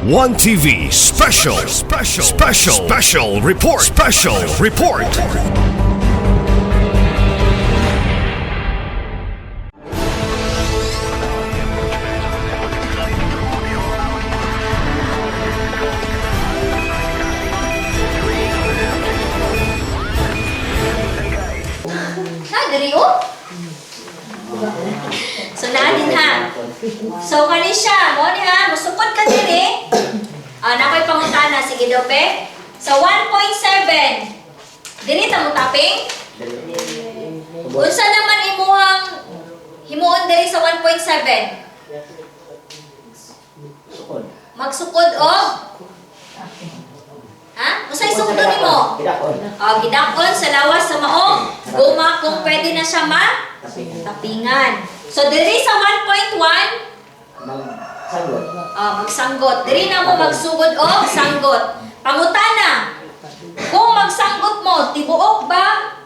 One TV special report. Diri o? So naadin ha. So kani siya, mo ni ha, musukod ka diri. Nakoy pangutana sige daw pe. So 1.7. Diri ta mo taping. Unsa naman imuhang himuon diri sa 1.7? Magsukod o? Ha? Unsay sukdo nimo? Gidakon sa lawas sa maong guma kung pwede na siya tapingan. So diri sa 1.1 magsanggot. Diri na mo magsugod o sanggot. Pangutana. Kung magsanggot mo, tibuok ba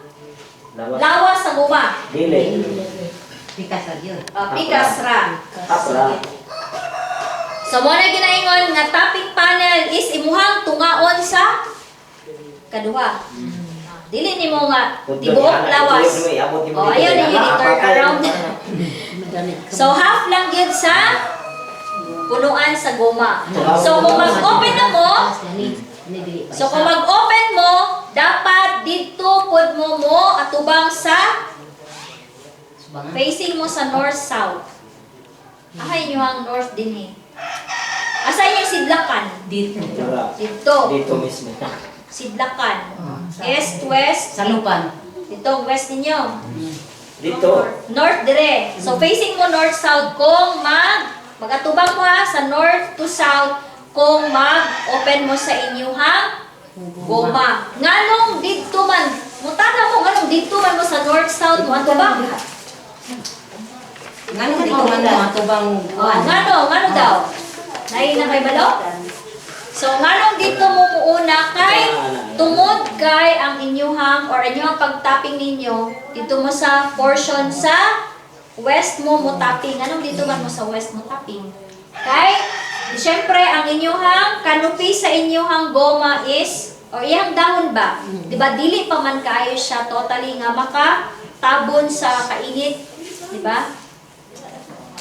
lawas sa guma? Dili. Pikas ra gyud. Pikas ra. So mo na ginaingon nga tapping panel is imuhang tungaon sa kaduha. Dili nimo nga tibuok lawas. Ayaw ninyo i-turn around. So half lang gyud sa punuan sa goma. So kung mag-open na mo, dapat dito pod mo atubang sa facing mo sa north-south. Ahay nyo ang north din eh. Asa yung sidlakan? Dito. Dito mismo. Sidlakan. East, west. Salupan. Dito, west ninyo. Dito. North dire. So facing mo north-south kung magatubang mo ha sa north to south kung mag-open mo sa inyuhang goma. Nganong dito man, mutana mo nganong dito man mo sa north-south mo atubang? Ngano dito man mo atubang kuan? Ngano daw? Nahi na kay balo? So nganong dito mo muuna kay tungod kay ang inyuhang or inyuhang pagtapping ninyo dito mo sa portion sa west mo tapping. Anong dito man mo sa west mo tapping? Kay siyempre ang inyuhang canopy sa inyuhang goma is o iyang dahon ba? Di ba dili pa man kaayo siya totally nga makatabon sa kainit, di ba?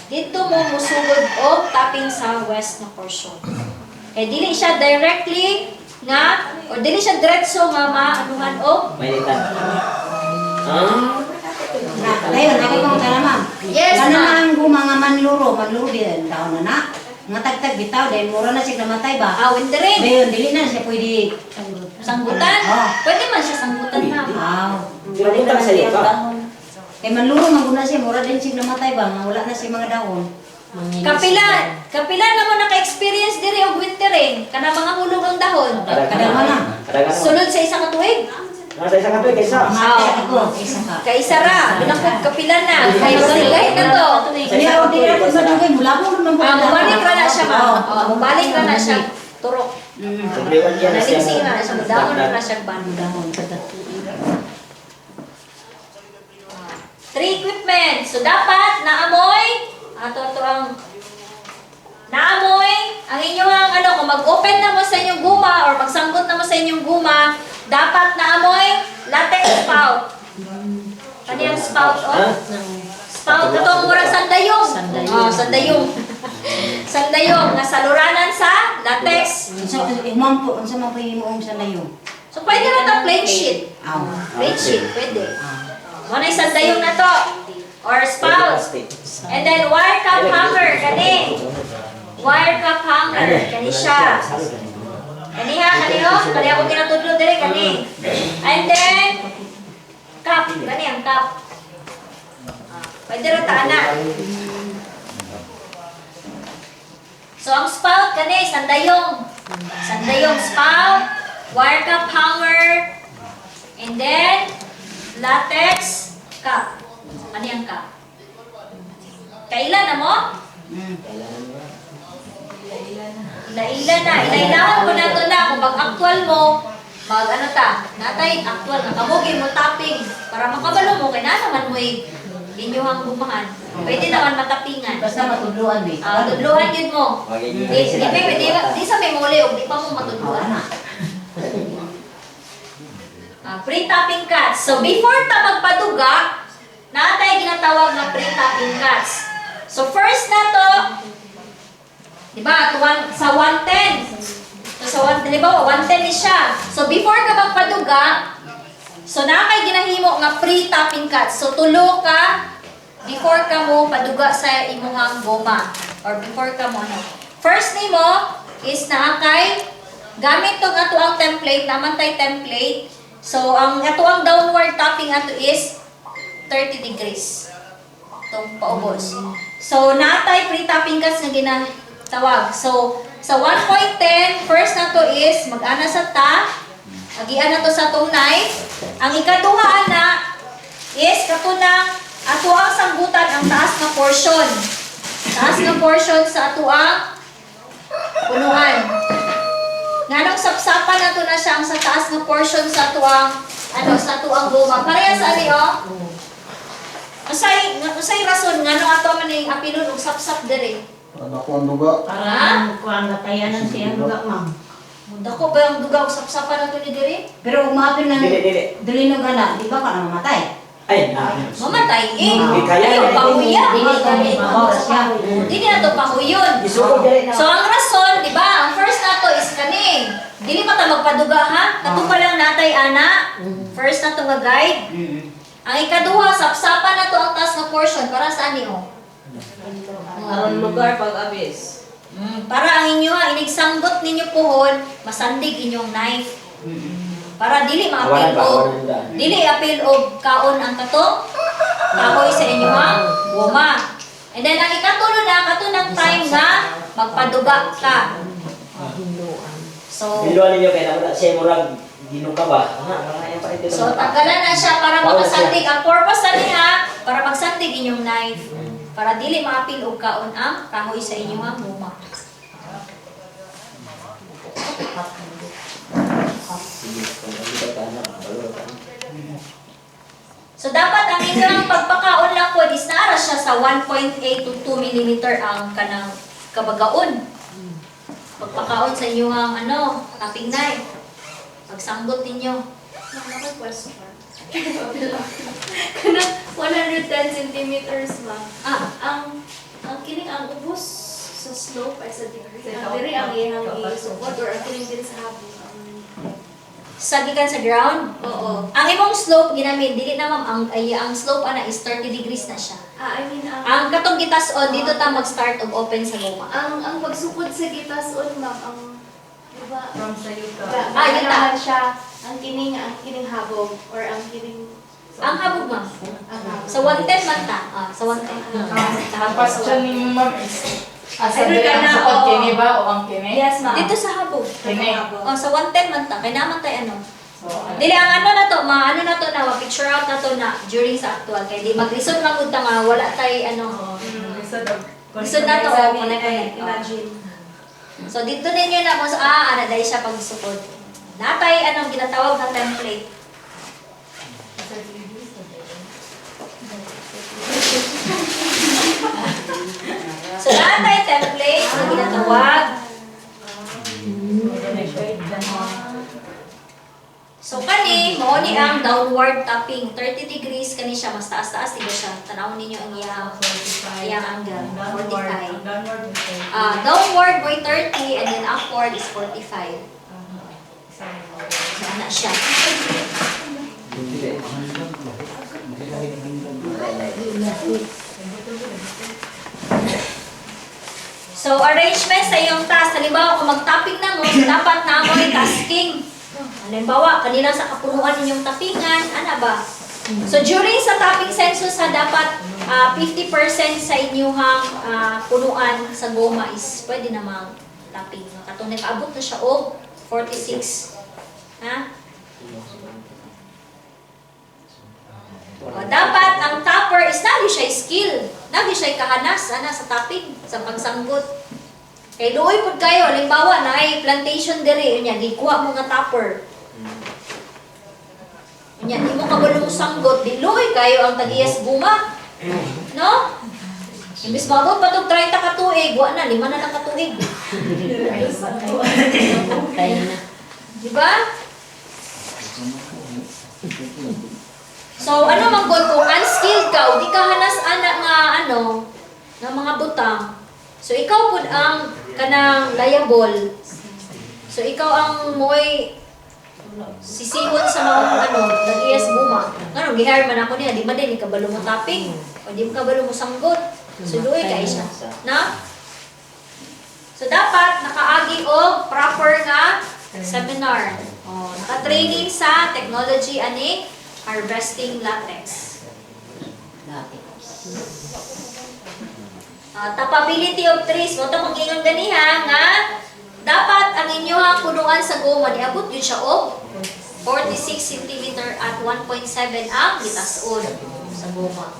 Dito mo musugod o tapping sa west na portion. Eh dili siya directly nga o dili siya diretso nga maanuhan o Mainitan. Dayon ako pang tala ma'am. Yes, Ano ma'am. na ang guma nga manluro din daw na. Nga tagtag bitaw dahil mura na siya namatay ba? awin rin. Dayon dili na siya pwede Sanggutan. Oh. Pwede man siya sanggutan ma'am. Pero punta sa iyo ka. Kay manluro man guna siya mura din siya namatay ba? Nga wala na siya mga daon. Kapila na mo naka-experience diri og wintering kana mga hulog ang dahon. Kadalwa na. Sulod sa isang katuig. Nasa isang kape kaysa. Matay ako isa ka. Kaisa ra, binakod kapila na. Kay masigay na to. Niya di ra ko sa dugay mula po man po. Mubalik ra na siya ma'am. Mubalik ra na siya. Turok. Everyone yan na siya. Nalingsing na siya. Dahon na siya bandahon. Three equipment. So dapat naamoy ang naamoy ang inyong kung mag-open na mo sa inyong guma or magsanggot na mo sa inyong guma, dapat naamoy latex spout. Kaniyang spout spout itong murag sandayong. Sandayong. Sandayong na saluranan sa latex. Unsa man po imong sa layo. So pwede na ito plain sheet. Plain sheet, pwede. Muna yung sandayong na to. Or spout. And then wire cup hanger, kani. Wire cup hanger, kani siya. Kani ha, kani ho. Kani ako kinatudlo dire, kani. And then, cup, kani ang cup. Pwede rin taana. So ang spout, kani, sandayong. Sandayong spout, wire cup hanger, and then, latex cup. Kani ang cup. Kailan na mo? Ilailahan ko na ito na. Kung pag-actual mo, natay actual na. Kamugi mo tapping. Para makabalo mo, kaya naman mo inyuhang gumahan. Pwede naman matapingan. Basta matudluan mi. Tudluhan yun mo. Magiging Di sa may muli, di pa mo Oo matudluhan. na. Pre-topping cuts. So, before ta magpaduga, natay ginatawag na pre-topping cuts. So, first na to, di ba, sa 110. So, sa 110, di ba, 110 is siya. So, before ka magpaduga, so, nakay ginahimo nga pre-topping cuts. So, tulo ka, before ka mo paduga sa imuhang goma. Or before ka mo, ano. First nimo is nakay, gamit tong ato ang template, naman tay template. So, ang ato ang downward topping ato is 30 degrees. Itong paubos. So, natay pre-topping cuts na ginatawag. So, sa 1.10, first na to is mag-ana sa ta, agian na to sa tong knife. Ang ikaduha na is katuna ato ang sanggutan ang taas na portion. Taas na portion sa ato ang punuan. Nganong sapsapan na to na siya ang sa taas na portion sa ato ang sa ato ang goma. Pareha sa ali Usay rason ngano ato man ning apilon og sapsap diri. Ano ko ang duga? Para kuan natayanan siya duga ma'am. Dako ba ang duga og sapsapan na to ni diri? Pero umapil na Dili. dili no gana, di ba ka na mamatay? Ay, Mamatay eh. Kaya Ayaw na, pahuya. Dili kami mabawas siya. Dili na to pahuyon. Isukog dili na. So ang rason, di ba, ang first na to is kani. Dili pa ta magpaduga ha. Kato pa lang natay ana. First na to nga guide. Ang ikaduha, sapsapan na to ang taas na portion para sa ani Aron lugar pag-abis. Para ang inyo inigsanggot ninyo puhon, masandig inyong knife. Para dili maapil og dili apil og kaon ang kato. Kahoy sa inyo ha. Goma. And then ang ikatulo na katunang time nga magpaduga ka. So Biluan ninyo kaya naman siya murag ginuka ba? So, tagalan na siya para makasandig. Ang purpose na niya, para magsandig inyong knife. Para dili maapil og kaon ang kahoy sa inyong mga guma. So, dapat ang inyong pagpakaon lang po, is naara siya sa 1.8 to 2 mm ang kanang kabagaon. Pagpakaon sa inyong tapping knife. Pagsanggot ninyo. May question. Kanang 110 centimeters lang. Ang kining ang ubos sa slope ay sa degree. Ang diri ang ihang i-support or ang kining diri sa habon. Sagikan sa ground. Oo. Ang imong slope ginamit dili na ma'am ang slope ana is 30 degrees na siya. I mean, Ang katong gitas-on dito ta mag-start og open sa goma. ang pagsukod sa gitas-on, ma'am, ang diba? From sa yuta. Yun ta. Naman siya ang kining habog or ang kining Ang habog ma'am. habog. Sa 110 man ta. Sa 110. Ang question ni ma'am is, asa Ay, din ang na, sukot oo. kini ba o ang kini? Yes, ma'am. Dito sa habog. Kini. Sa 110 man ta. Kay naman tay ano. So, Dili ang na to, ano na to na picture out na to na during sa actual kay di maglisod lang gud ta nga wala tay lisod na to connect. Imagine. So dito ninyo na mo sa ana dahil siya pagsukod. Natay ginatawag na template. So natay template na ginatawag. So kani mao ni ang downward tapping 30 degrees kani siya mas taas-taas diba siya. Tanawon ninyo ang iyang angle 45. Downward boy 30 and then upward is 45. So ana siya. So arrangement sa iyong task, halimbawa kung mag-topping na mo, dapat na mo tasking. Halimbawa, kanina sa kapunuan ninyong tappingan, ano ba? So during sa topping census dapat 50% sa inyong punuan sa goma is pwede namang topping. Katong nag-abot na siya og 46. Ha? Dapat ang topper is nagi siya skill. Nagi siya kahanas sa topping, sa pagsanggot. Kay luoy pud kayo, halimbawa na ay plantation diri, unya gikuha mo nga topper. Unya di mo kabalo sanggot, di luoy kayo ang tagiyas guma. No? Imbis mabot pa itong 30 ka tuig, wa na, 5 na lang ka tuig. Tayo na. Diba? So, ano man kung unskilled ka, di ka hanas anak nga ano, nga mga butang. So, ikaw pud ang kanang liable. So, ikaw ang mo'y sisigon sa mga ano, nag-ias buma. Ano, gihire man ako niya, di ba din, ikabalo mo topping, o di mo kabalo mo sanggot. So, doy ka siya. Na? So, dapat nakaagi o proper nga seminar. O, naka-training sa technology ani harvesting latex. Tapability of trees. Mo ito mag-ingon ganiha nga dapat ang inyong punuan sa goma niabot yun siya o 46 cm at 1.7 ang gitason sa goma.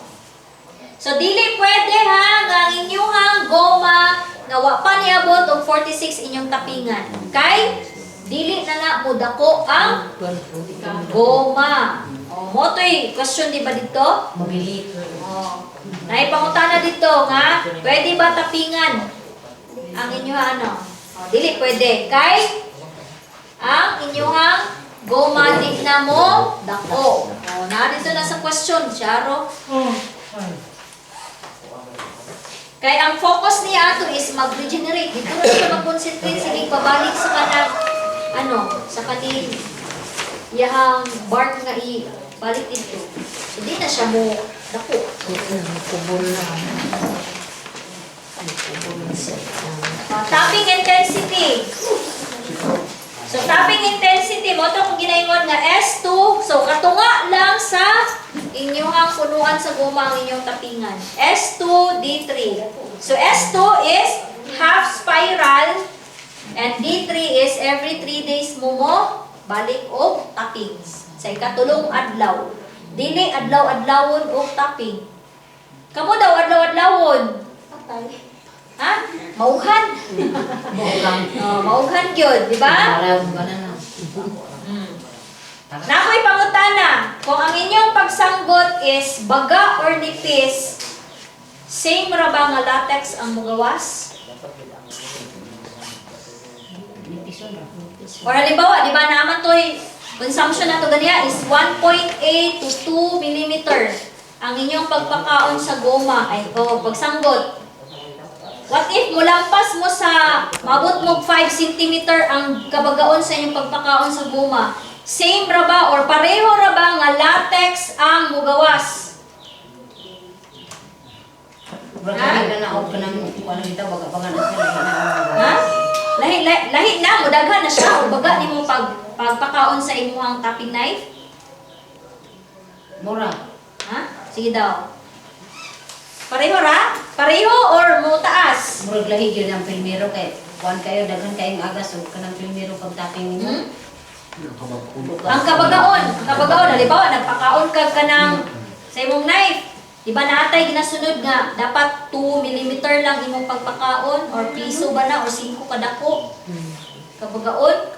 So dili pwede ha nga ang inyong goma nga wa pa niabot og 46 inyong tapingan. Kay dili na na mudako ang goma. Mo to'y question di ba dito? Mabilit. Naipangutana dito nga, pwede ba tapingan ang inyong ano? Dili pwede. Kay ang inyong goma di na mo dako. Dito na sa question, Charo. Kay ang focus niya ato is mag-regenerate. Dito na sila mag-concentrate siling pabalik sa kanang ano, sa kaning yahang bark nga balik dito. So, di na siya mo dako. Tapping intensity. So, tapping intensity, mo ito kung ginaingon nga S2. So, katunga lang sa inyong punuan sa guma ang inyong tapingan. S2, D3. So, S2 is half spiral and D3 is every 3 days mo balik o tapping. Sa ikatulong adlaw. Dili adlaw-adlawon o tapping. Kamu daw adlaw-adlawon. Patay. Ha? Maughan. Maughan yun, di ba? Nakoy pangutana, kung ang inyong pagsanggot is baga or nipis, same ra ba nga latex ang mugawas? Or halimbawa, di ba naman to'y consumption na to ganiya is 1.8 to 2 mm. Ang inyong pagpakaon sa goma ay pagsanggot. What if mulampas mo sa mabot mo 5 cm ang kabagaon sa inyong pagpakaon sa goma? Same ra ba or pareho ra ba nga latex ang mugawas? Ha? Lahi na mo daghan na siya o baga nimo pagpakaon sa imuhang tapping knife? Mura. Ha? Sige daw. Pareho ra? Pareho or mo taas? Murag lahi yun ang pilmero kay kuan kayo daghan kayong agas o kanang pilmero pagtaping mo. Ang kabagaon, halimbawa nagpakaon ka kanang sa imong knife. Di ba natay ginasunod nga dapat 2 mm lang imong pagpakaon or piso ba na or 5 kadako? Kabagaon?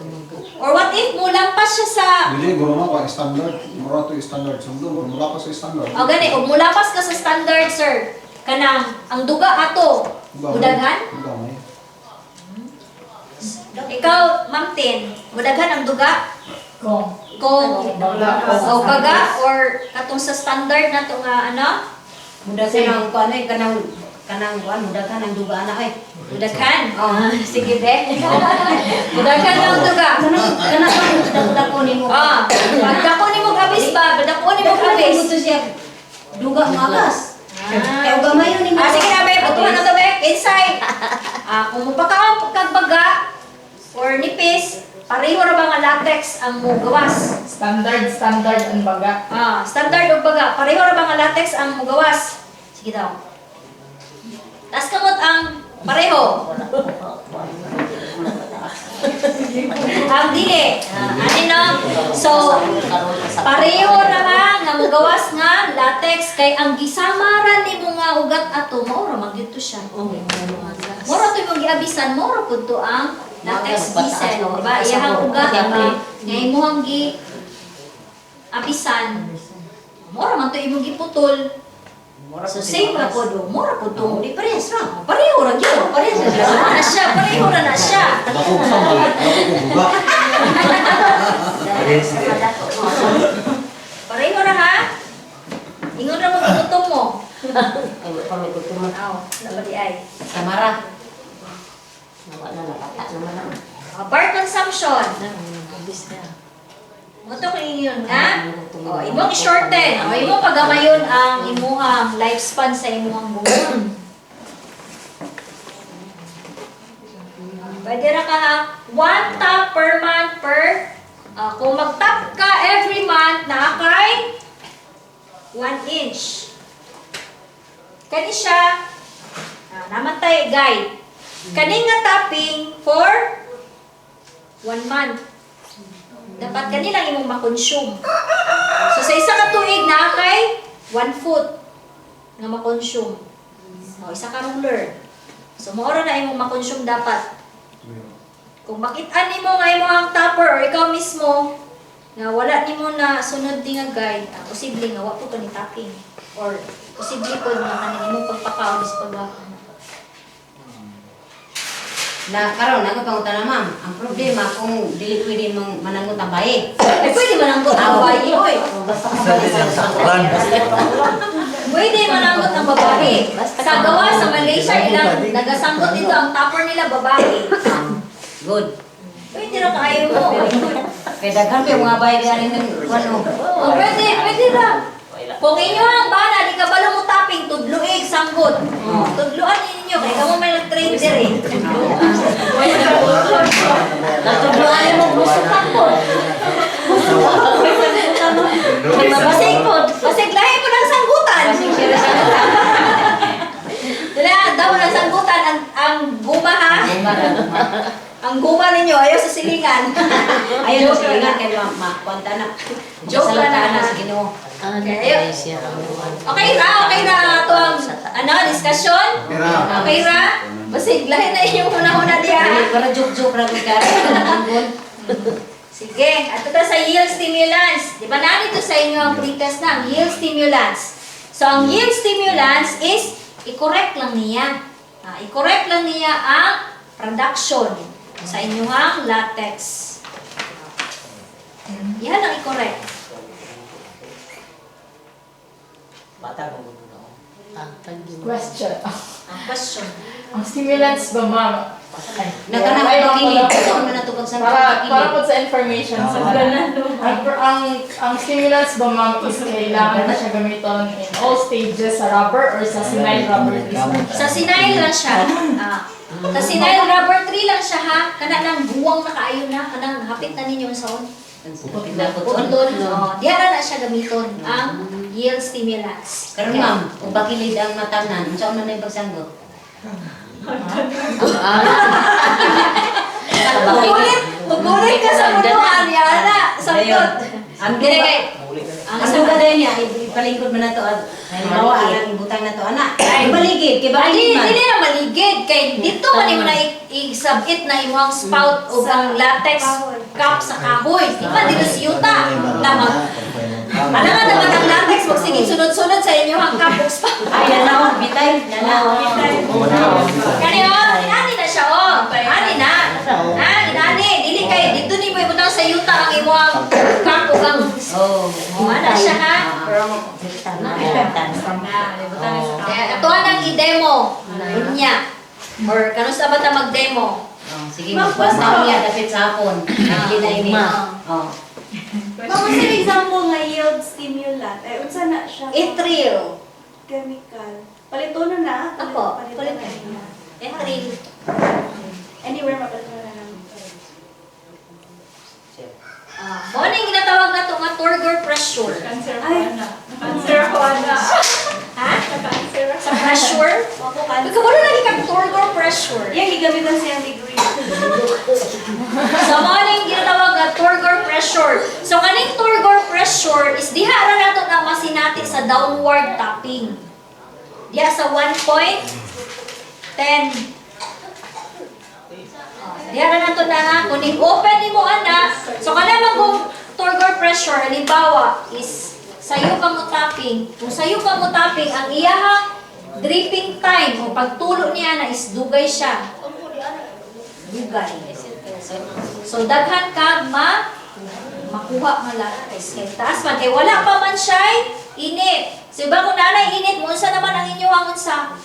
Or what if mulampas siya sa Hindi, gano'n ako, standard. Mura ito standard. Sundo, mula pa sa standard. o gani, o mulapas ka sa standard, sir. Kanang, ang duga ato, mudaghan? Damay. Ikaw, Ma'am Tin, mudaghan ang duga? Kung O baga, or katong sa standard na ito nga, ano? Mudaghan ang kuan ay kanang kuan mudaghan ang duga na ay. Mudaghan? Sige, be. Mudaghan ang duga. Kanang dako nimo. Pagdako ni mo abis ba? Pagdako ni mo abis. Gusto siya duga magas. Kaya gamayon ni mo. Sige na, be. Patuhan na to, be. Inside. Kung mupakaon kagbaga or nipis, pareho ra ba nga latex ang mugawas? standard ang baga. Standard o baga, pareho ra ba nga latex ang mugawas? Sige daw. Tas kamot ang pareho. Ang dili. Ano no? So, pareho ra nga mugawas nga latex kay ang gisamaran ni mo nga ugat ato mao ra magyud to siya. Mao ra to yung giabisan, mao ra pud to ang latex diesel, di ba? Iyahang ugat nga imong gi abisan. Mao ra man to imong giputol. So same ra po do, mura po to. Di parehas ra. Pareho ra gyud, parehas ra na siya, pareho ra na siya. Bakong sama, bakong buga. Pareho ra ha. Ingon ra mo tutong mo. Ay, kami tutuman. Aw, nabali ay. Samara. Nawa na nakata naman na. Bar consumption. Mo to kay yun nga. O imong i-shorten, o imong pagamayon ang imuhang lifespan sa imuhang buwan. Pwede ra ka ha, 1 tap per month kung mag-tap ka every month na kay 1 inch. Kani siya, namantay guide. Kani nga tapping for 1 month. Dapat kani lang imong makonsume. So sa isa ka tuig na kay 1 foot nga makonsume. O isa ka ruler. So maora na imong makonsume dapat. Kung makit-an nimo nga imong topper or ikaw mismo nga wala nimo na sunod di nga guide, posible nga wa po ka ni tapping or posible po nga kaning imong pagpakaon sa pagwako. Na karon ako pangutan na ma'am, ang problema kung dili pwede mong manangot ang bayi. Ay, pwede mananggot ang babae, oy. Pwede mananggot ang babae. Sa gawa sa Malaysia, ilang nagasanggot dito ang topper nila babae. Good. Pwede na kayo mo. Kaya daghan pa yung mga bayi di alin ng ano. Oh, pwede na. Kung inyo ang bana, di ka bala mo tapping, tudluig, sanggot. Tudluan ninyo, kaya kamo may nag-train dire. Natudluan mo, gusto takot. Basig lahi mo ng sanggutan. Dila, daw ng sanggutan, ang guma ha? Ang guma ninyo, ayaw sa silingan. Ayun sa silingan kay makwanta na. Joke lang na. Sa Ginoo. Okay ra ato ang diskusyon. Okay ra? Basig lahi na inyong una-una diha. Para joke-joke ra gud ka. Sige, ato ta sa yield stimulants. Di ba nandito sa inyo ang pretest na ang yield stimulants. So ang yield stimulants is i-correct lang niya. I-correct lang niya ang production sa inyong latex. Yan ang i-correct. Bata kung gusto na ako. Question. Ang question. Ang stimulants ba, ma'am? Nakanapagkinig. Ito na natupag sa Para po sa information sa ang stimulants ba, ma'am, is kailangan na siya gamiton in all stages sa rubber or sa sinay rubber trees? Sa sinay lang siya. Sa sinay rubber tree lang siya ha. Kana nang buwang na kaayo na. Kanang hapit na ninyo sa on. Putol. Diyan na siya gamiton ang yield stimulants. Karon ma'am, kung bakilid ang matanan, unsa man na pagsanggot? Magulit ka sa punuan, Yana. Sagot. Ang Dire kay ang suga din niya, ipalingkod mo na to. Halimbawa, ang butang na to, anak. Ay, baligid, kay baligid man. Hindi na maligid kay dito man mo na i-submit na imong spout o ang latex cup sa kahoy. Di ba dito si Yuta? Tama. Alam nga naman ang latex wag sige sunod-sunod sa inyo ang cup o spout. Ay, nanaw, bitay. Nanaw. Kani inani na siya Ani na. Inani dili kay dito ni mo ibutang sa Yuta ang imong cup o ang ana siya ha. Ito ang i-demo niya. Or kanusta ba ta mag-demo? Sige, magpasaw niya dapit sa hapon. Hindi na ini. Mama, sa example nga yield stimulant, ay unsa na siya? Etril. Chemical. Palito na. Apo, Palito palit na. Etril. Anywhere mapalito na lang. Morning ginatawag na ito nga turgor pressure. Cancer ko na. Ha? Cancer. Sa pressure? Pagkabalo lagi kang turgor pressure. Yan, gigamitan siyang degree. So morning ginatawag nga turgor pressure. So kaning turgor pressure is diha ra nato na masinati sa downward tapping. Diha sa 1.10. Diha ra nato na ha. Kung i-open nimo ana, so kana man kung turgor pressure halimbawa is sayo ka mo tapping. Kung sayo ka mo tapping, ang iyahang dripping time o pagtulo niya na is dugay siya. Dugay. So daghan ka makuha nga lattice. Kay taas man kay wala pa man siya init. So iba kung nanay init mo unsa naman ang inyong hangon sa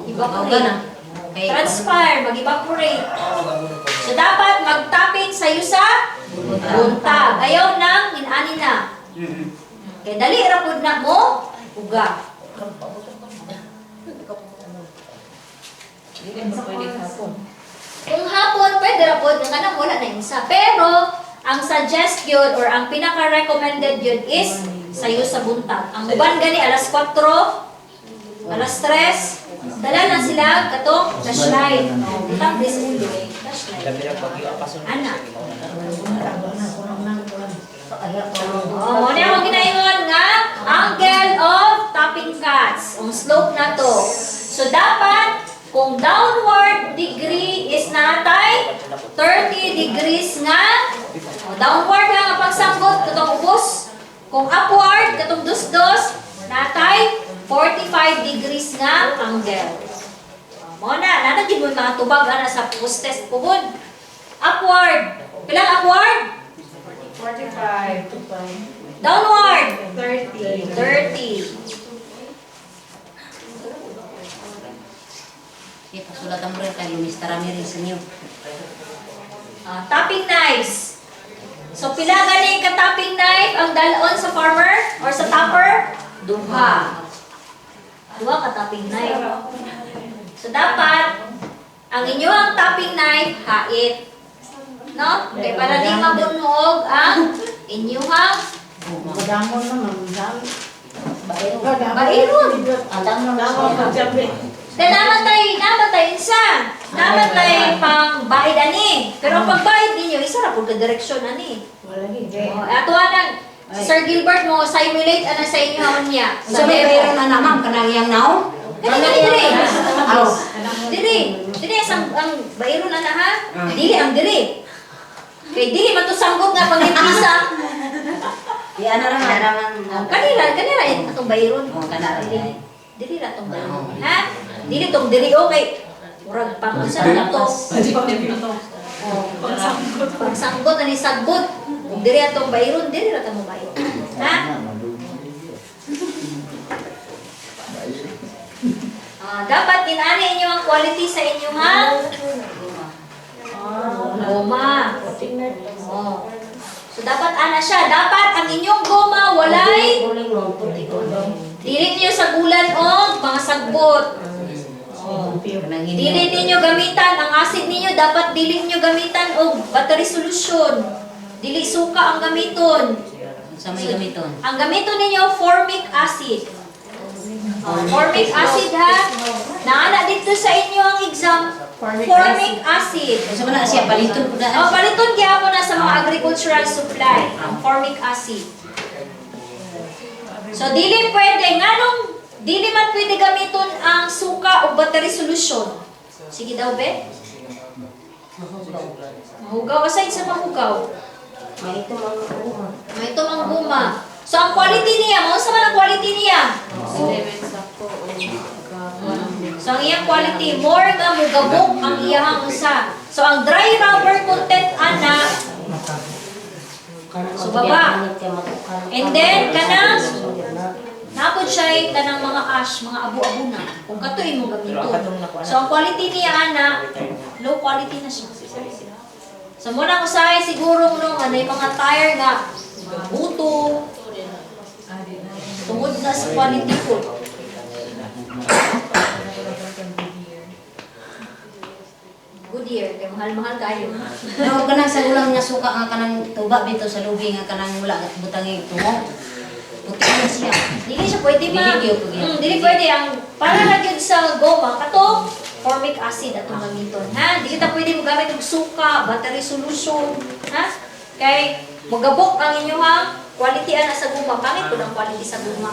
evaporate. Transpire, mag-evaporate. So dapat mag-tapping sayo sa buntag. Ayaw nang inani na. Kaya dali rapod na mo uga. Kung hapon, pwede rapod nga nang wala na isa. Pero, ang suggestion or ang pinaka-recommended yun is sayo sa buntag. Ang uban gani alas 4, alas 3, dala na sila katong flashlight. Buntag this ulo. Flashlight. Ana. Oh, ano yung ginayon nga? Angle of tapping cuts. Ang slope na to. So, dapat, kung downward degree is natay, 30 degrees nga. O, downward nga ang pagsanggot, katong ubos. Kung upward, katong dos-dos, natay, 45 degrees nga angle. Muna, nanagin mo yung mga tubag na sa post-test pugod. Upward. Pilang upward? 45. Downward. 30. 30. Sige, pasulatan mo rin kay Luis Ramirez sa inyo. Tapping knives. So, pila gani ka tapping knife ang dalon sa farmer or sa topper? Duha. Duha ka tapping knife. So, dapat ang inyong tapping knife hait. No? Kaya para di mabunog ang inyong Gadamon naman. bairun. Gadamon kagyabi. Kaya naman tayo isa. Naman tayo pang baid ani. Pero ang pagbayad ninyo, isa ra po ka direksyon ani. Ato anang, Sir Gilbert mo, simulate ana sa inyo niya. Sa may bayron na naman, kanang iyang now? Dili. Aw. Dili ang bayron ana ha. Dili ang diri. Kay dili man to sanggot nga pangipisa. Di ana ra naman. Kanila atong bayron. Oh, kanara. Dili ra tong bayron. Ha? Dili tong diri okay. Murag pamusa na to. Pagsanggot ani sagbot. Kung diri atong bayron, diri ra ta mo bayron. Ha? Dapat inani inyo ang quality sa inyong goma. Oh. So dapat ana siya, dapat ang inyong goma walay dili niyo sa gulan og mga sagbot. Dili ninyo gamitan ang acid ninyo, dapat dili niyo gamitan og battery solution. Dili suka ang gamiton. Sa may gamiton. Ang gamiton ninyo formic acid. Formic acid ha. Naana dito sa inyo ang exam. Formic acid. Sa man na siya paliton pud na. Paliton gyapon na sa mga agricultural supply ang formic acid. So dili pwede nganong dili man pwede gamiton ang suka o battery solution. Sige daw be. Mahugaw aside sa mahugaw. May ito mang guma. So ang quality niya, mo sa man ang quality niya? So ang iyang quality, more nga mugabok ang iyang usa. So ang dry rubber content ana so baba. And then kanang napod siya kanang mga ash, mga abu-abu na. Kung katuin mo gamiton. So ang quality niya ana, low quality na siya. So muna ko say siguro no anay mga tire nga buto. Tungod na sa quality ko. Goodyear, kay mahal-mahal kayo. No, kanang sa ulang niya suka nga kanang tuba bito sa lubi nga kanang wala butangi tumo. Puti na siya. Dili siya pwede ma. Dili pwede ang para ra gyud sa goma kato formic acid atong gamiton, ha? Dili ta pwede mo gamit og suka, battery solution, ha? Kay magabok ang inyong quality ana sa guma, pangit pud ang quality sa guma.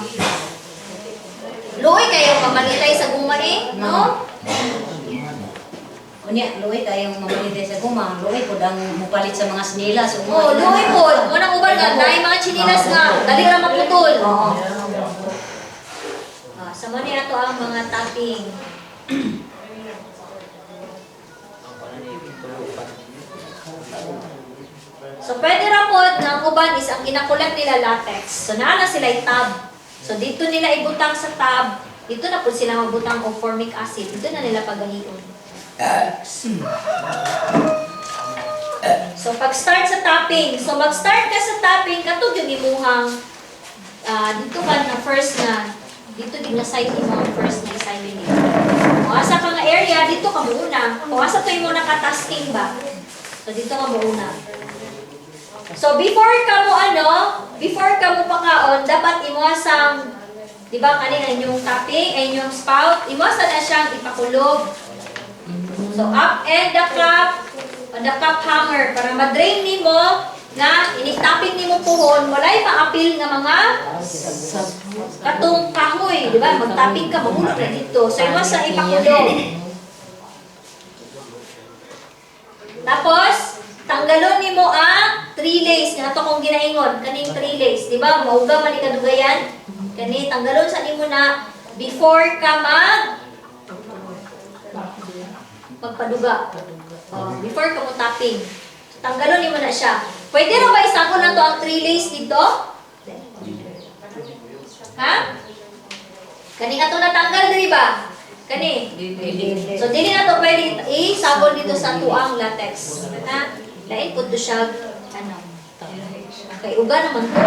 Luoy kayo pamalitay sa guma no? Unya, luoy kayong mamalite sa guma. Luoy po ang mupalit sa mga snilas. Oh, luoy po. Munang uban nga, dahil mga chinilas nga, dali ra maputol. Oo. Sa mo niya to ang mga topping. So, pwede ra po na ang uban is ang ginakulat nila latex. So, naana sila tab. So, dito nila ibutang sa tab. Dito na po sila magbutang og formic acid. Dito na nila pagahion. So, pag-start sa topping. So, mag-start ka sa topping, katog yung imuhang dito ka na first na dito din na side mo ang first na assignment nito. Kung asa ka nga area, dito ka muna. Kung asa to yung muna ka-tasking ba? So, dito ka muna. So, before ka mo pakaon, dapat imuasang, di ba kanina yung topping, ay yung spout, imuasa na siyang ipakulog. So, up and the cup hammer, para ma-drain nimo nga, inig-tapping nimo puhon, walay maapil nga mga katong kahoy, di ba? Mag-tapping ka, mahulog na dito. So, imuasa ipakulog. Tapos, tanggalon nimo ang 3 lace nga ato kong ginaingon kaning 3 lace, di ba? Mauga man ikadugayan. Kani tanggalon sa nimo na before ka magpaduga. Before ka mo tapping. Tanggalon nimo na siya. Pwede ra ba isakon na to ang 3 lace dito? Ha? Kani ato natanggal diri ba? Kani. So dili na to pwede isabon dito sa tuang latex. Ha? Lain po to siya, kay uban naman to.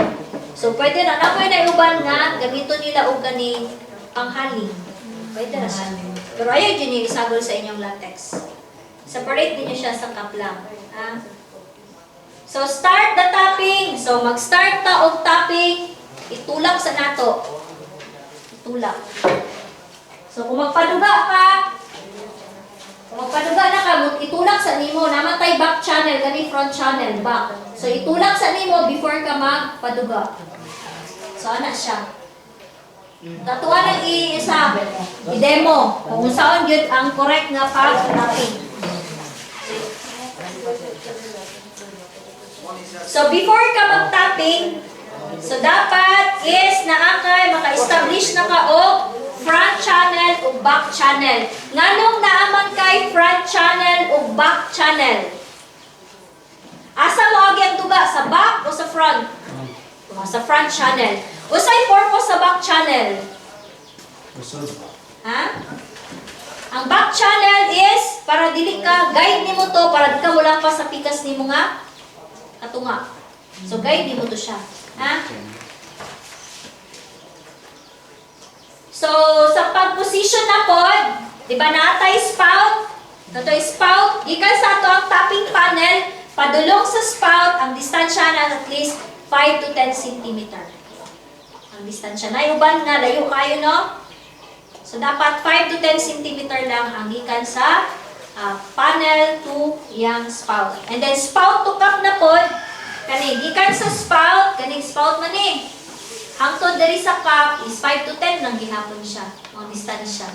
So, pwede na, nakoy na uban nga, gamito nila og gani panghaling. Pwede na siya. Pero ayaw dyan yung isagol sa inyong latex. Separate din nyo siya sa cup lang. So, start the tapping. So, mag-start ta og tapping, itulak sa nato. Itulak. So, kung magpaduga ka, itulak sa nimo, namatay back channel, gani front channel, back. So, itulak sa nimo before ka magpaduga. So, ana siya. Katuwa ng i-demo, kung saan yun ang correct nga pag-tapping. So, before ka mag-tapping, so dapat is naakay, maka-establish na ka og front channel o back channel. Nganong naaman kay front channel o back channel? Asa mo agi ang duga? Sa back o sa front? Sa front channel. Usay purpose sa back channel? Ha? Ang back channel is para dili ka, guide nimo to, para di ka mulang pa sa pikas nimo nga katunga. So guide nimo to siya. Ha? So, sa pag-position na pod, di ba naatay spout? Ito spout. Gikan sa ato ang tapping panel, padulong sa spout, ang distansya na at least 5 to 10 cm. Ang distansya na. Uban nga, layo kayo, no? So, dapat 5 to 10 cm lang ang gikan sa panel to yang spout. And then, spout to cup na pod, kani, gikan sa spout, kaning spout man eh. Hangtod dari sa cup is 5 to 10 lang gihapon siya, ang distansya.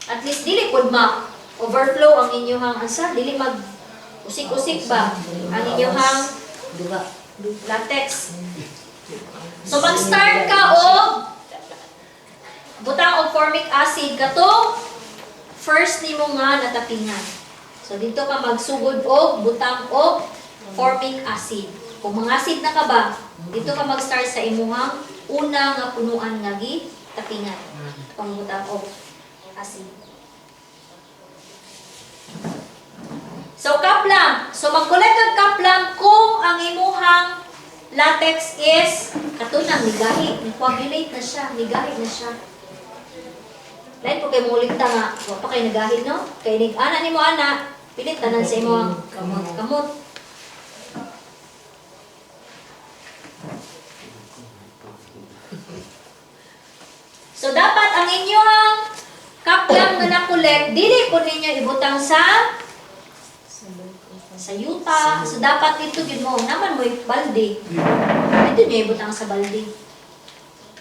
At least dili pod overflow ang inyong ansa, dili mag usik-usik ba ang inyong latex. So mag-start ka og butang og formic acid kato first nimo nga natapingan. So dito ka magsugod og butang og formic acid. Kung mang-acid na ka ba, dito ka mag-start sa imuhang una nga punuan nga tapingan. Pangbutang og acid. So cup lang. So mag-collect og cup lang kung ang imuhang latex is katunang migahi, coagulate na siya, migahi na siya. Lain po kay mulikta nga, wa pa kay nagahid no? Kay nig-ana nimo ana, pilit tanan sa imuhang kamot. So, dapat ang inyong cup lang na nakulek, dili po ninyo ibutang sa yuta. So, dapat dito yun mo. Naman mo balde. Dito nyo ibutang sa balde.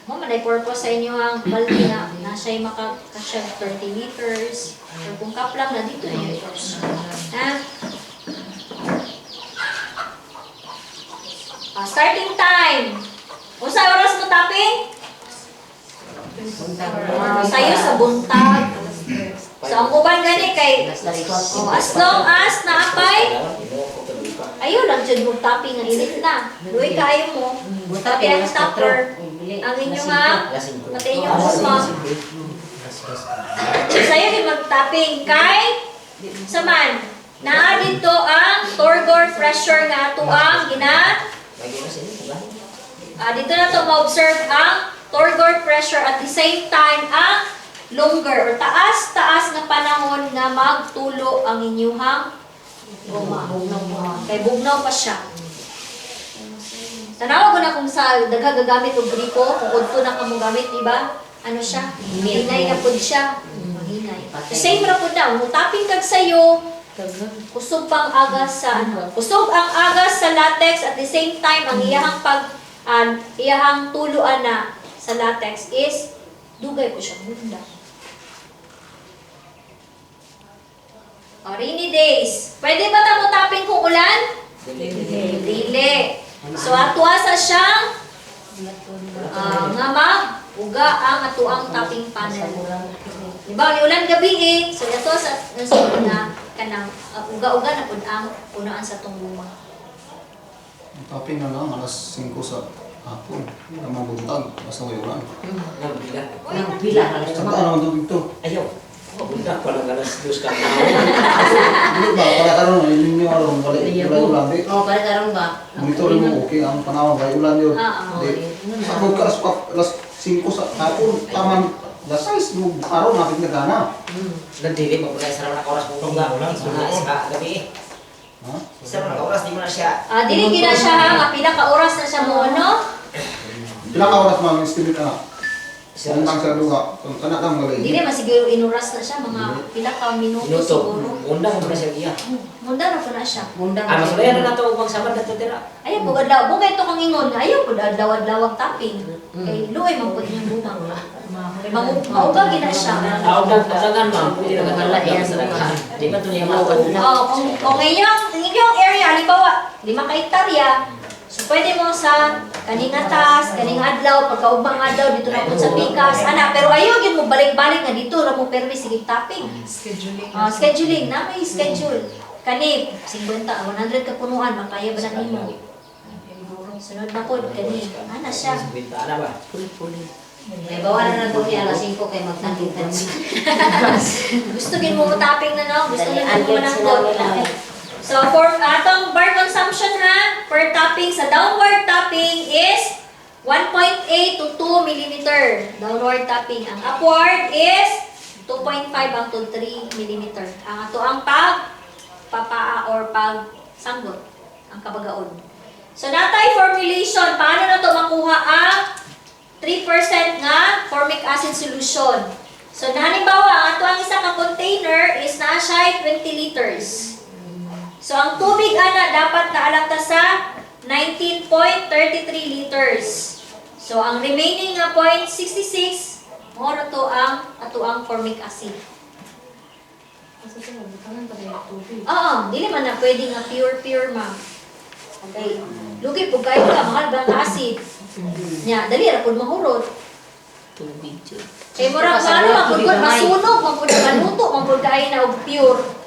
Mo, manay purpose sa inyo ang balde na na siya makakasya 30 liters. Or kung cup lang na dito na liters. Ha? Starting time. Unsa oras mo tapping? Sayo sa buntag. So ang uban gani kay as long as naapay ayo lang jud mo tapping nga init na. Luoy kayo mo. Tapi ang stopper ang inyo nga pati inyong usma. Sayo din mag-tapping kay saman naa dito ang turgor pressure nga ato ang dito na to ma-observe ang turgor pressure at the same time ang longer or taas-taas na panahon nga magtulo ang inyuhang goma. Kay bugnaw pa siya. Tanawa ko na kung sa dagha gagamit og gripo, kung udto na kamo gamit, diba? Ano siya? Hinay na pud siya. Hinay. Same ra pud na, mutaping kag sayo. Kusog pang agas sa kusog ang agas sa latex at the same time ang iyahang tuluan na sa latex is dugay po siya munda. Rainy days. Pwede ba ta mo tapping kung ulan? Dili. So atwa sa siyang nga mag-uga ang atuang tapping panel. Diba, ni ulan gabi so ito sa na kanang uga-uga na pud ang punaan sa tong luma. Ang tapping na lang, alas 5 sa hapon. Namang buntag, basta may ulan. Nang pila Saan naman tubig to? Ayaw. Budak pa lang alas 2 ka. Hindi ba, para karoon, ilin nyo aron, balik ulan. para karon ba? Monitor mo, okay, ang panahon, balik ulan yun. Sakot ka alas 5 sa hapon, taman, alas 6 mo, araw, napit na gana. Nandili mo pala sa oras mo nga. Sa gabi. Ha? Sa oras di mo na siya. Dili gina siya nga pila ka oras na siya mo ano? Pila ka oras mga estimate na? Kung lang sa luha, kung tanak ang galing. Dili masiguro inuras na siya mga pila ka minuto Minuto. siguro. Undang mo na siya iya. Munda na po na siya. Masaya na nato upang samad na ito tira. Ayaw po adlaw. Bugay ito kang ingon nga ayaw po adlaw-adlawag tapping. Kay luoy man po inyong bumang. Kay maugag gina siya. Ugdan ma'am. Pwede na maglalagyan sa nagkaan. Di ba ito niya Kung inyong area, halimbawa, 5 ka hektarya, so pwede mo sa kaning atas, kaning adlaw, pagkaugmang adlaw, dito na po sa pikas, pero ayaw yun mo balik-balik nga dito na mo permi sige tapping. Scheduling, na may schedule. Kani, 50, 100 ka punuan, makaya ba na nimo? Sunod na po, kani, ana siya. Ano ba? May bawa na po niya alas 5 kay magtanim-tanim. Gusto din mo tapping na no? Gusto din mo ng So, for atong bar consumption ha, per tapping, sa downward tapping is 1.8 to 2 mm. Downward tapping. Ang upward is 2.5 up to 3 mm. Ang ato ang pagpapaa or pagsanggot, ang kabagaon. So, natay formulation. Paano na to makuha ang 3% nga formic acid solution? So, halimbawa, ang ato ang isa ka container is na siya 20 liters. So, ang tubig ana dapat naalagta sa 19.33 liters. So, ang remaining nga 0.66 mo to ang ato ang formic acid. Oo, dili man na pwede nga pure ma'am. Okay. Lugi po kayo ka, mahal ba ang acid? Nya, dali ra pud mahurot. Kay mura paano mapugod masunog, mapud manuto, mapud kaay na og pure.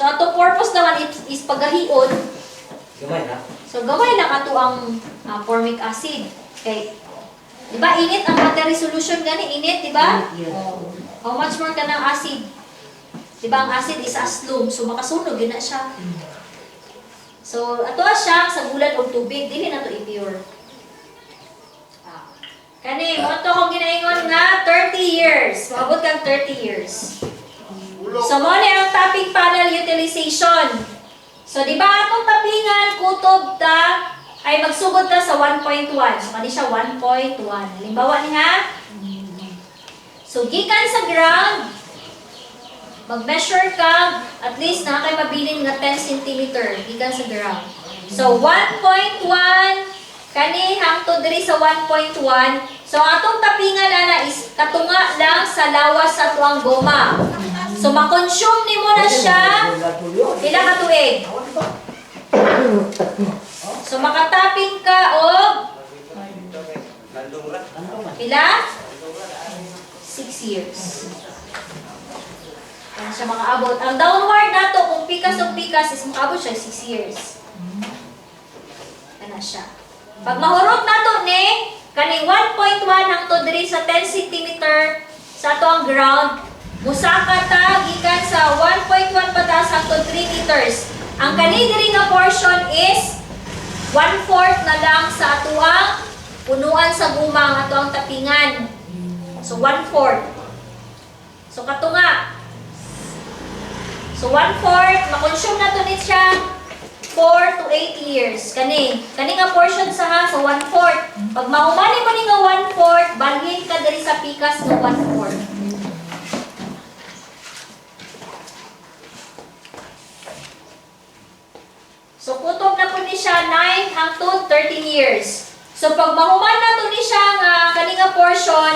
So ato purpose naman is pagahiod. Gamay na. So gamay lang ato ang formic acid. Okay. Di ba init ang battery solution gani init, di ba? How much more ka ng acid? Di ba ang acid is aslum, so makasunog yun na siya. So ato siya sa gulan og tubig, dili na to i-pure. Kani mo to kung ginaingon nga 30 years. Maabot kang 30 years. So, mo na ang tapping panel utilization. So, di ba atong tappingan, kutob ta, ay magsugod ta sa 1.1. So, kani siya 1.1. Halimbawa niya. So, gikan sa ground, mag-measure ka, at least na kay mabilin nga 10 cm, gikan sa ground. So, 1.1, kani hangtod diri sa 1.1. So atong tapingan ana is katunga lang sa lawas sa tuang goma. So makonsume nimo na siya pila ka tuig. So makataping ka og pila? 6 years. Kaya siya makaabot. Ang downward nato kung pikas o pikas is makaabot siya 6 years. Kana siya. Pag mahurot nato ni kaning 1.1 hangtod diri sa 10 cm sa ato ang ground, musaka ta gikan sa 1.1 pataas hangtod 3 meters. Ang kani diri nga portion is 1/4 na lang sa ato ang punuan sa guma ang ato ang tapingan. So 1/4. So kato nga. So 1/4 makonsume nato ni siya 4 to 8 years. Kani nga portion sa ha, so 1/4. Pag maumani mo ni nga 1/4, balhin ka diri sa pikas ng 1/4. So kutob na po ni siya 9 hangtod 13 years. So pag mahuman na to ni siya nga kani nga portion,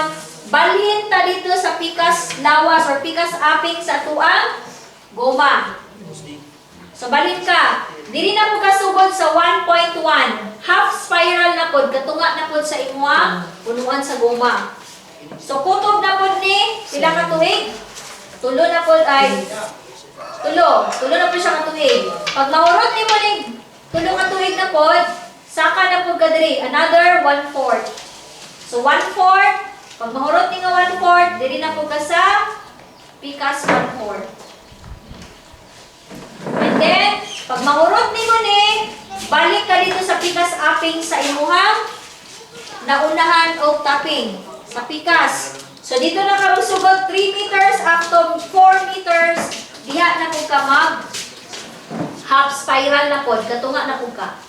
balhin ta dito sa pikas lawas or pikas aping sa tuang goma. So balhin ka. Diri na po kasugod sa 1.1. Half spiral na po, katunga na po sa imuha, punuan sa goma. So kutob na po ni, pila ka tuig? Tulo na po ay, tulo na po siya ka tuig. Pag mahurot ni mo ni, tulo ka tuig na po, saka na po ka diri, another 1/4. So 1/4, pag mahurot ni nga 1/4, diri na po ka sa pikas 1/4. And then, pag mahurot ni mo ni, balik ka dito sa pikas aping sa imuhang naunahan o tapping sa pikas. So dito na ka sugod 3 meters up to 4 meters, diha na po ka mag half spiral na po, katunga na po ka.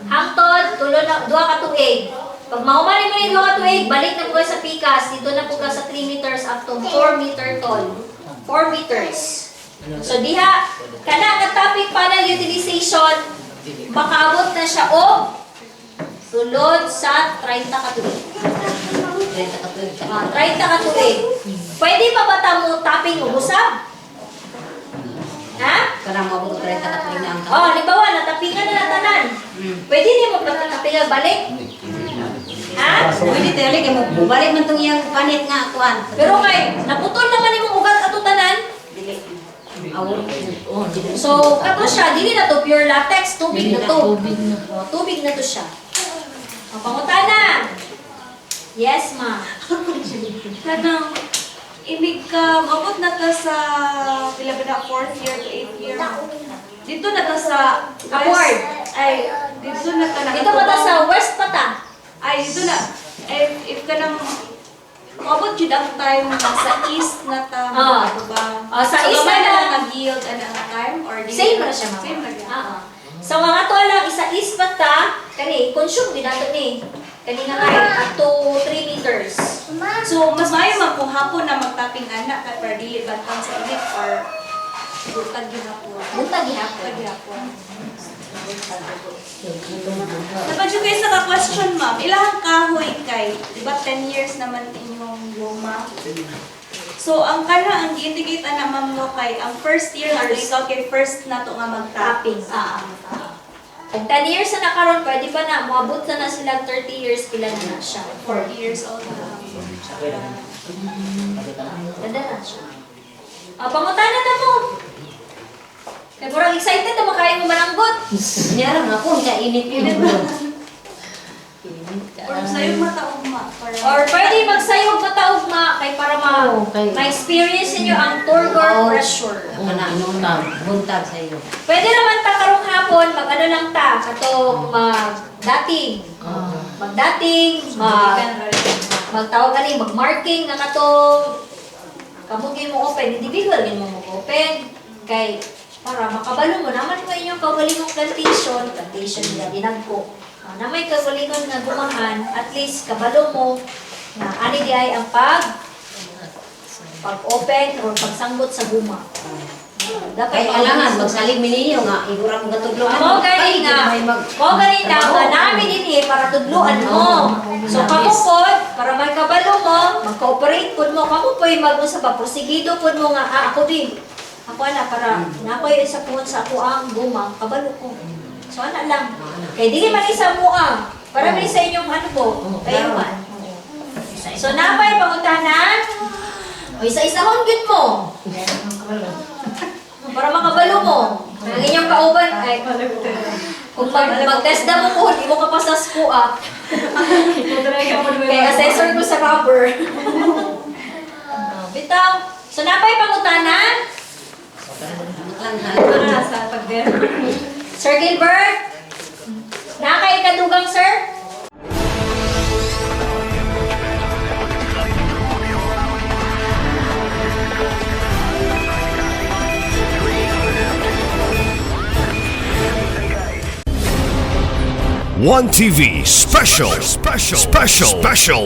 Hangtod, tulo na, 2 ka tuig. Pag maumali mo ni 2 ka tuig, balik na po ka sa pikas, dito na po ka sa 3 meters up to 4 meter tall. 4 meters. So diha, kana nga topic panel utilization, makaabot na siya o sulod sa 30 ka tuig. 30 ka tuig. Pwede pa ba ta mo tapping o usab? Ha? Karang mabot 30 ka tuig na ang Oh, halimbawa, natapingan na natanan. Pwede niyo mo tapingan balik? Ha? Pwede tayo kay mo bubalik man tong iyang panit nga kuan. Pero kay, naputol naman imong ugat ato tanan. So, kato siya, dili na to pure latex, tubig na to. Oh, tubig na to siya. O, pangutana. Yes, ma. Kanang, imig ka, mabot na ka sa, pila ba na, 4th year to 8th year. Dito na ka sa Upward. Ay, dito na ka na. Dito pa ta sa west pa ta. Ay, dito na. If ka nang, mabot yun ang time na sa east na ta, ba? Sa east na na ta. nag-yield ang time? Or di- Same na siya, ma'am. Same na Oo. So, mga to lang, isa east pa ta, kani, consume din nato ni. Kani nga kay, up to 3 meters. So, mas maayo man kung hapon na magtapping anak ka para dili bantang sa init or butag gihapon. Buntag gihapon. Butag gihapon. Napadyo kayo sa ka-question, ma'am. Ilang kahoy kay? Diba 10 years naman inyong goma? So, ang kana, ang gi-indicate na ma'am no kay, ang first year na ikaw kay first na to nga mag-tapping. Kung 10 years na nakaroon, pwede ba na, muabot na sila 30 years, pila na siya. 4 years old na. Ganda na siya. Pangutan na mo. Kaya murang excited na makain mo malanggot. Niya ra ako ka init-init mo. Or sa'yo mataugma. Or pwede magsayog mataugma kay para ma-experience niyo ang turgor pressure. Ana buntag sa iyo. Pwede naman ta karong hapon, mag-ano lang ta, katong mag-dating. Mag-dating, magtawag ani, mag-marking nga katong kamugin mo open, individual din mo open. Kay para makabalo mo naman mo inyong kaugalingong plantation nila dinagko. Na may kaugalingon nga gumahan, at least kabalo mo na ani di ay ang pag-open or pagsanggot sa guma. Dapat Kaya alangan, magsalig mi ninyo nga, igura mo katudloan. Mo gani nga. Mo gani na nga namin din para tudluan mo. So kamupod para may kabalo mo, mag-cooperate pud mo kamo poy mag-usap pa prosigido pud mo nga ako din. Ako na para nakoy sa puhon sa ako ang gumang kabalo ko. So ana lang. Kay dili man isa mo para man sa inyong ano po, kayo man. So napay pangutanan. O isa-isahon gid mo. Para makabalo mo. Ang inyong kauban ay kung mag-test na mo po, di mo ka pa sa SQA. Kaya assessor ko sa rubber. Bitaw. So napay pangutanan. Para sa Sir Gilbert. Nakay kadugang sir? One TV special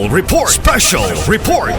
report.